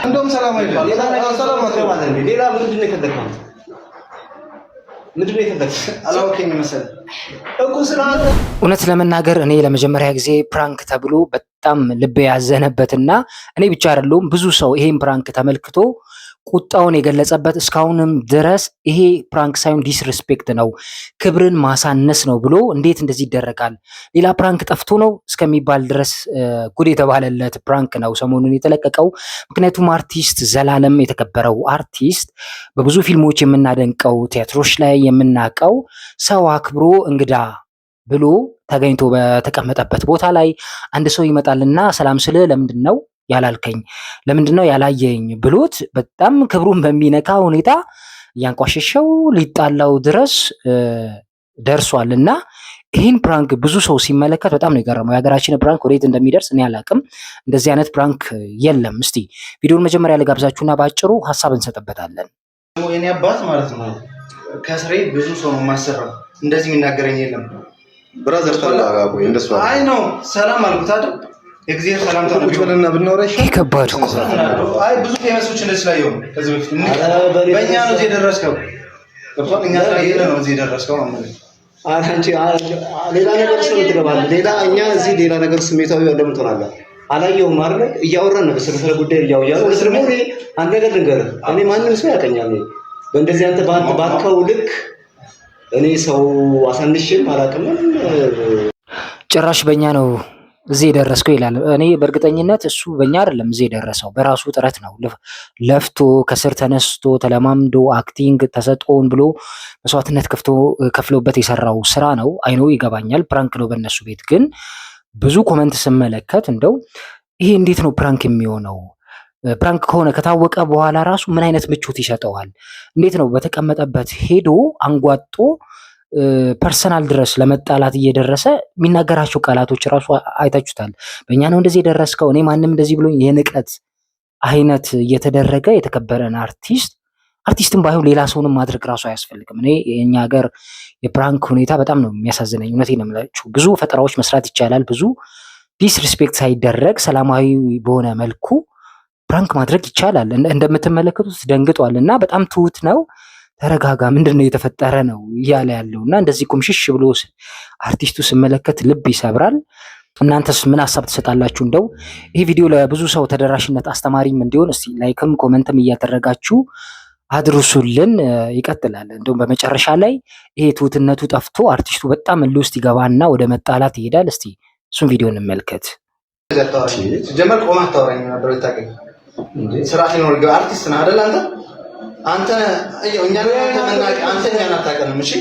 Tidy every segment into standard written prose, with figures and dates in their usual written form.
እንደውም ሰላም አይደለም። ሰላም አትበል። ሌላ ምንድን ነው የፈለግከው? ምንድን ነው የፈለግከው? አላወቀኝም መሰለህ እኮ ስላለ። እውነት ለመናገር እኔ ለመጀመሪያ ጊዜ ፕራንክ ተብሎ በጣም ልብ ያዘነበትና እኔ ብቻ አይደለሁም ብዙ ሰው ይሄን ፕራንክ ተመልክቶ ቁጣውን የገለጸበት እስካሁንም ድረስ ይሄ ፕራንክ ሳይሆን ዲስሪስፔክት ነው፣ ክብርን ማሳነስ ነው ብሎ እንዴት እንደዚህ ይደረጋል፣ ሌላ ፕራንክ ጠፍቶ ነው እስከሚባል ድረስ ጉድ የተባለለት ፕራንክ ነው ሰሞኑን የተለቀቀው። ምክንያቱም አርቲስት ዘላለም የተከበረው አርቲስት በብዙ ፊልሞች የምናደንቀው ቲያትሮች ላይ የምናውቀው ሰው አክብሮ እንግዳ ብሎ ተገኝቶ በተቀመጠበት ቦታ ላይ አንድ ሰው ይመጣልና ሰላም ስለ ለምንድን ነው ያላልከኝ ለምንድን ነው ያላየኝ ብሎት በጣም ክብሩን በሚነካ ሁኔታ እያንቋሸሸው ሊጣላው ድረስ ደርሷል። እና ይህን ፕራንክ ብዙ ሰው ሲመለከት በጣም ነው የገረመው። የሀገራችን ፕራንክ ወዴት እንደሚደርስ እኔ አላቅም። እንደዚህ አይነት ፕራንክ የለም። እስቲ ቪዲዮን መጀመሪያ ልጋብዛችሁና ባጭሩ ሀሳብ እንሰጥበታለን። የኔ አባት ማለት ነው ከስሬ ብዙ ሰው ነው ማሰራው። እንደዚህ የሚናገረኝ የለም። ብራዘር ተላጋቡ እንደሱ አይ ነው ሰላም አልኩት አይደል? እግዚአብሔር ሰላም ተብሎና ብናወራሽ ከባድ እኮ አይ ብዙ ፌመሶች እንደዚህ ላይ ነው ከዚህ በፊት በእኛ ነው እዚህ የደረስከው። ገብቶሃል? እኛ ላይ ነው እዚህ የደረስከው ማለት ነው። አንቺ ሌላ ነገር ስለምትገባለህ ሌላ እኛ እዚህ ሌላ ነገር ስሜታዊ ለምን ትሆናለህ? አላየሁም አይደል? እያወራን ነው ስለ ጉዳይ እያወራን ነው። ስለዚህ እኔ አንድ ነገር ልንገርህ፣ እኔ ማንም ሰው ያቀኛል። በእንደዚህ አንተ ባልከው ልክ እኔ ሰው አሳንሽም አላውቅም። ጭራሽ በእኛ ነው እዚህ የደረስከው ይላል። እኔ በእርግጠኝነት እሱ በእኛ አይደለም እዚህ የደረሰው በራሱ ጥረት ነው። ለፍቶ ከስር ተነስቶ ተለማምዶ አክቲንግ ተሰጥቶን ብሎ መስዋዕትነት ከፍሎበት የሰራው ስራ ነው። አይኖ ይገባኛል፣ ፕራንክ ነው በእነሱ ቤት። ግን ብዙ ኮመንት ስመለከት እንደው ይሄ እንዴት ነው ፕራንክ የሚሆነው? ፕራንክ ከሆነ ከታወቀ በኋላ ራሱ ምን አይነት ምቾት ይሰጠዋል? እንዴት ነው በተቀመጠበት ሄዶ አንጓጦ ፐርሰናል ድረስ ለመጣላት እየደረሰ የሚናገራቸው ቃላቶች ራሱ አይታችሁታል። በእኛ ነው እንደዚህ የደረስከው፣ እኔ ማንም እንደዚህ ብሎኝ የንቀት አይነት እየተደረገ የተከበረን አርቲስትን ባይሆን ሌላ ሰውንም ማድረግ ራሱ አያስፈልግም። እኔ የኛ ሀገር የፕራንክ ሁኔታ በጣም ነው የሚያሳዝነኝ። እውነቴን ነው የምላችሁ። ብዙ ፈጠራዎች መስራት ይቻላል። ብዙ ዲስሪስፔክት ሳይደረግ ሰላማዊ በሆነ መልኩ ፕራንክ ማድረግ ይቻላል። እንደምትመለከቱት ደንግጧል እና በጣም ትሁት ነው። ተረጋጋ፣ ምንድን ነው የተፈጠረ ነው እያለ ያለው እና እንደዚህ ቁምሽሽ ብሎ አርቲስቱ ስመለከት ልብ ይሰብራል። እናንተስ ምን ሀሳብ ትሰጣላችሁ? እንደው ይህ ቪዲዮ ለብዙ ሰው ተደራሽነት አስተማሪም እንዲሆን እስቲ ላይክም ኮመንትም እያደረጋችሁ አድርሱልን። ይቀጥላል። እንደውም በመጨረሻ ላይ ይሄ ትሁትነቱ ጠፍቶ አርቲስቱ በጣም እልህ ውስጥ ይገባና ወደ መጣላት ይሄዳል። እስቲ እሱን ቪዲዮ እንመልከት። ጀመር ቆማ ታወራኝ ነበር ታቀኝ እንዴ? ስራ ሲኖር አርቲስት ነህ አይደል አንተ? አንተ እኛ አንተ እኛን አታውቅንም። እሺ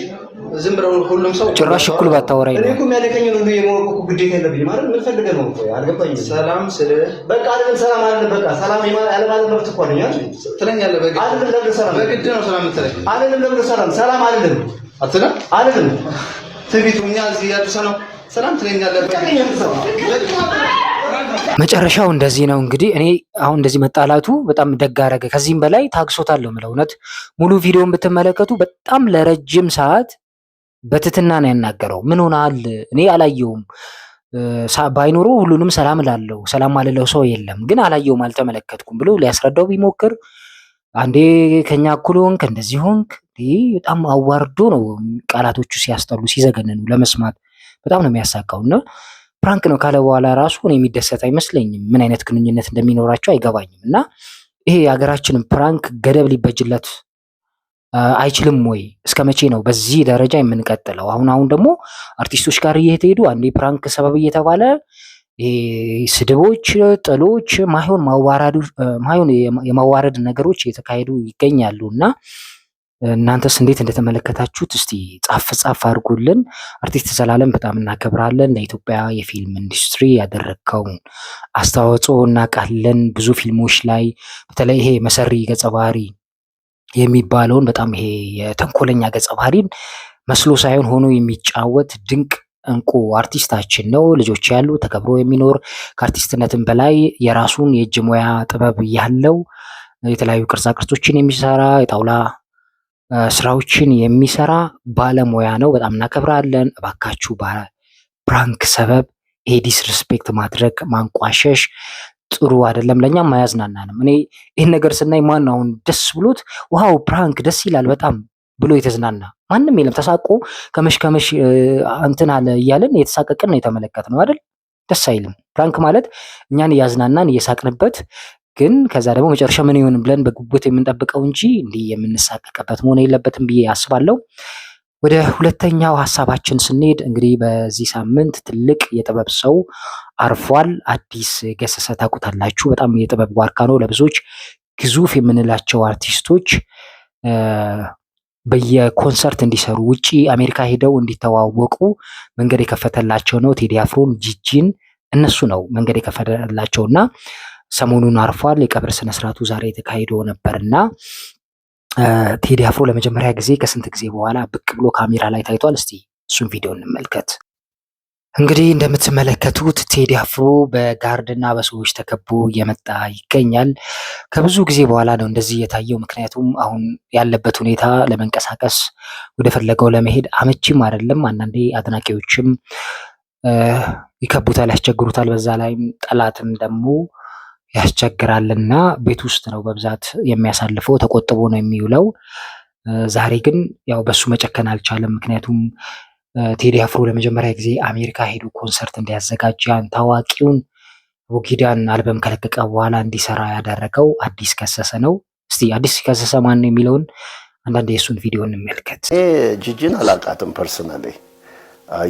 ዝም ብለው ሁሉም ሰው ጭራሽ እኩል ባታወራኝ ነው። እኔ እኮ የሚያደከኝ ሁሉ የማወቅ ግዴታ የለብኝም ማለት ምን ፈልገህ ነው? አልገባኝም። ሰላም ስለ በቃ አይደለም ሰላም አይደለም በቃ ሰላም ያለ ማለት መብት እኮ ነኝ አይደል? ትለኛለህ። በግድ አይደለም ለምን ሰላም በግድ ነው ሰላም የምትለኝ አይደለም ለምን ሰላም አይደለም አትልም አይደለም ትቢቱ እኛ እዚህ ያድርሰ ነው ሰላም ትለኛለህ። መጨረሻው እንደዚህ ነው። እንግዲህ እኔ አሁን እንደዚህ መጣላቱ በጣም ደግ አደረገ። ከዚህም በላይ ታግሶታለሁ የምለው እውነት ሙሉ ቪዲዮን ብትመለከቱ በጣም ለረጅም ሰዓት በትትና ነው ያናገረው። ምን ሆናል? እኔ አላየውም። ባይኖሩ ሁሉንም ሰላም ላለው ሰላም አልለው ሰው የለም፣ ግን አላየውም አልተመለከትኩም ብሎ ሊያስረዳው ቢሞክር አንዴ ከኛ እኩል ሆንክ እንደዚህ ሆንክ፣ በጣም አዋርዶ ነው ቃላቶቹ ሲያስጠሉ ሲዘገንኑ ለመስማት በጣም ነው የሚያሳቃው። እና ፕራንክ ነው ካለ በኋላ ራሱ እኔ የሚደሰት አይመስለኝም። ምን አይነት ግንኙነት እንደሚኖራቸው አይገባኝም። እና ይሄ የሀገራችንን ፕራንክ ገደብ ሊበጅለት አይችልም ወይ? እስከ መቼ ነው በዚህ ደረጃ የምንቀጥለው? አሁን ደግሞ አርቲስቶች ጋር እየተሄዱ አንዴ ፕራንክ ሰበብ እየተባለ ስድቦች፣ ጥሎች፣ ማይሆን የማዋረድ ነገሮች እየተካሄዱ ይገኛሉ። እና እናንተስ እንዴት እንደተመለከታችሁት እስቲ ጻፍ አድርጉልን። አርቲስት ዘላለም በጣም እናከብራለን። ለኢትዮጵያ የፊልም ኢንዱስትሪ ያደረግከውን አስተዋጽኦ እናውቃለን። ብዙ ፊልሞች ላይ በተለይ ይሄ መሰሪ ገጸ ባህሪ የሚባለውን በጣም ይሄ የተንኮለኛ ገጸ ባህሪን መስሎ ሳይሆን ሆኖ የሚጫወት ድንቅ እንቁ አርቲስታችን ነው። ልጆች ያሉ ተከብሮ የሚኖር ከአርቲስትነትም በላይ የራሱን የእጅ ሙያ ጥበብ ያለው የተለያዩ ቅርጻ ቅርጾችን የሚሰራ የጣውላ ስራዎችን የሚሰራ ባለሙያ ነው። በጣም እናከብራለን። እባካችሁ በፕራንክ ሰበብ ይሄ ዲስሪስፔክት ማድረግ ማንቋሸሽ ጥሩ አይደለም፣ ለእኛም አያዝናናንም። እኔ ይህን ነገር ስናይ ማን አሁን ደስ ብሎት ዋው ፕራንክ ደስ ይላል በጣም ብሎ የተዝናና ማንም የለም። ተሳቆ ከመሽ እንትን አለ እያለን የተሳቀቅን ነው የተመለከትነው አይደል? ደስ አይልም። ፕራንክ ማለት እኛን እያዝናናን እየሳቅንበት ግን ከዛ ደግሞ መጨረሻ ምን ይሆን ብለን በጉጉት የምንጠብቀው እንጂ እንዲህ የምንሳቀቅበት መሆን የለበትም ብዬ አስባለሁ። ወደ ሁለተኛው ሀሳባችን ስንሄድ እንግዲህ በዚህ ሳምንት ትልቅ የጥበብ ሰው አርፏል። አዲስ ገሰሰ ታውቁታላችሁ። በጣም የጥበብ ዋርካ ነው። ለብዙዎች ግዙፍ የምንላቸው አርቲስቶች በየኮንሰርት እንዲሰሩ ውጪ አሜሪካ ሄደው እንዲተዋወቁ መንገድ የከፈተላቸው ነው። ቴዲ አፍሮን፣ ጂጂን እነሱ ነው መንገድ የከፈተላቸው እና ሰሞኑን አርፏል። የቀብር ስነስርዓቱ ዛሬ የተካሂዶ ነበርና ቴዲ አፍሮ ለመጀመሪያ ጊዜ ከስንት ጊዜ በኋላ ብቅ ብሎ ካሜራ ላይ ታይቷል። እስቲ እሱን ቪዲዮ እንመልከት። እንግዲህ እንደምትመለከቱት ቴዲ አፍሮ በጋርድና በሰዎች ተከቦ እየመጣ ይገኛል። ከብዙ ጊዜ በኋላ ነው እንደዚህ የታየው። ምክንያቱም አሁን ያለበት ሁኔታ ለመንቀሳቀስ ወደ ፈለገው ለመሄድ አመቺም አይደለም። አንዳንዴ አድናቂዎችም ይከቡታል፣ ያስቸግሩታል። በዛ ላይም ጠላትም ደግሞ ያስቸግራልና ቤት ውስጥ ነው በብዛት የሚያሳልፈው፣ ተቆጥቦ ነው የሚውለው። ዛሬ ግን ያው በሱ መጨከን አልቻለም። ምክንያቱም ቴዲ አፍሮ ለመጀመሪያ ጊዜ አሜሪካ ሄዱ ኮንሰርት እንዲያዘጋጅ ያን ታዋቂውን ቦጊዳን አልበም ከለቀቀ በኋላ እንዲሰራ ያደረገው አዲስ ከሰሰ ነው። እስቲ አዲስ ከሰሰ ማን ነው የሚለውን አንዳንድ የእሱን ቪዲዮ እንመልከት። ጂጂን አላውቃትም ፐርሰናሊ።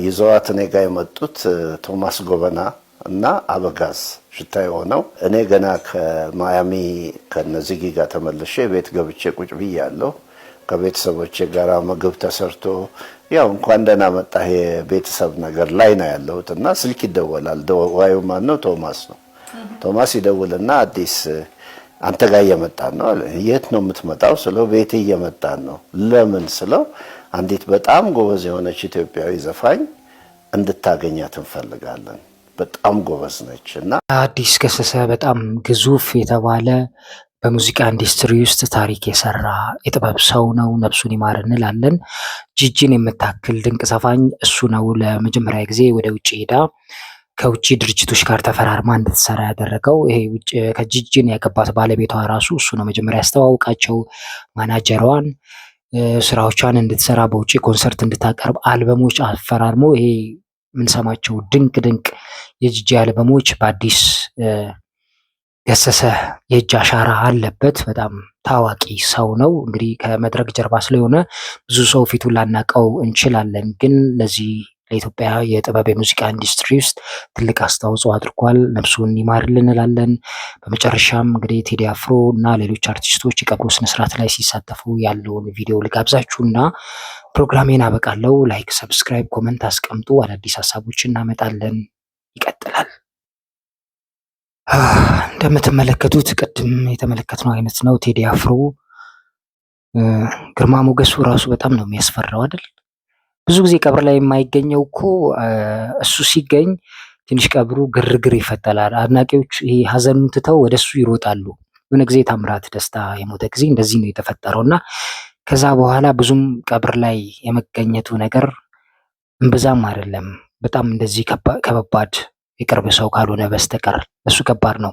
ይዘዋት እኔ ጋ የመጡት ቶማስ ጎበና እና አበጋዝ ሽታ የሆነው እኔ ገና ከማያሚ ከነዚጊ ጋር ተመልሼ ቤት ገብቼ ቁጭ ብያለሁ። ከቤተሰቦቼ ጋር ምግብ ተሰርቶ ያው እንኳን ደህና መጣህ የቤተሰብ ነገር ላይ ነው ያለሁት እና ስልክ ይደወላል። ደዋዩ ማን ነው? ቶማስ ነው። ቶማስ ይደውልና አዲስ አንተ ጋር እየመጣን ነው አለ። የት ነው የምትመጣው ስለው ቤቴ እየመጣን ነው። ለምን ስለው አንዲት በጣም ጎበዝ የሆነች ኢትዮጵያዊ ዘፋኝ እንድታገኛት እንፈልጋለን፣ በጣም ጎበዝ ነች እና አዲስ ከሰሰ በጣም ግዙፍ የተባለ በሙዚቃ ኢንዱስትሪ ውስጥ ታሪክ የሰራ የጥበብ ሰው ነው። ነፍሱን ይማር እንላለን። ጂጂን የምታክል ድንቅ ዘፋኝ እሱ ነው ለመጀመሪያ ጊዜ ወደ ውጭ ሄዳ ከውጭ ድርጅቶች ጋር ተፈራርማ እንድትሰራ ያደረገው። ይሄ ውጭ ከጂጂን ያገባት ባለቤቷ ራሱ እሱ ነው መጀመሪያ ያስተዋውቃቸው። ማናጀሯን ስራዎቿን እንድትሰራ በውጭ ኮንሰርት እንድታቀርብ አልበሞች አፈራርሞ ይሄ የምንሰማቸው ድንቅ ድንቅ የጂጂ አልበሞች በአዲስ ገሰሰ የእጅ አሻራ አለበት። በጣም ታዋቂ ሰው ነው። እንግዲህ ከመድረክ ጀርባ ስለሆነ ብዙ ሰው ፊቱን ላናቀው እንችላለን፣ ግን ለዚህ ለኢትዮጵያ የጥበብ የሙዚቃ ኢንዱስትሪ ውስጥ ትልቅ አስተዋጽኦ አድርጓል። ነፍሱን ይማርልን እንላለን። በመጨረሻም እንግዲህ ቴዲ አፍሮ እና ሌሎች አርቲስቶች የቀብሩ ስነስርዓት ላይ ሲሳተፉ ያለውን ቪዲዮ ልጋብዛችሁና ፕሮግራሜን አበቃለሁ። ላይክ፣ ሰብስክራይብ፣ ኮመንት አስቀምጡ። አዳዲስ ሀሳቦችን እናመጣለን። ይቀጥላል። እንደምትመለከቱት ቅድም የተመለከትነው አይነት ነው። ቴዲ አፍሮ ግርማ ሞገሱ ራሱ በጣም ነው የሚያስፈራው አይደል? ብዙ ጊዜ ቀብር ላይ የማይገኘው እኮ እሱ ሲገኝ ትንሽ ቀብሩ ግርግር ይፈጠራል። አድናቂዎች ይሄ ሀዘኑን ትተው ወደሱ ይሮጣሉ። የሆነ ጊዜ ታምራት ደስታ የሞተ ጊዜ እንደዚህ ነው የተፈጠረው እና ከዛ በኋላ ብዙም ቀብር ላይ የመገኘቱ ነገር እምብዛም አይደለም። በጣም እንደዚህ ከባድ የቅርብ ሰው ካልሆነ በስተቀር እሱ ከባድ ነው።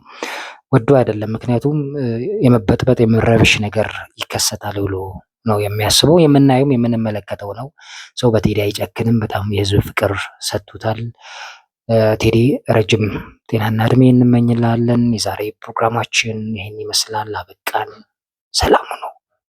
ወዶ አይደለም። ምክንያቱም የመበጥበጥ የመረብሽ ነገር ይከሰታል ብሎ ነው የሚያስበው። የምናየውም የምንመለከተው ነው። ሰው በቴዲ አይጨክንም። በጣም የህዝብ ፍቅር ሰጥቶታል። ቴዲ ረጅም ጤናና እድሜ እንመኝላለን። የዛሬ ፕሮግራማችን ይህን ይመስላል። አበቃን። ሰላም።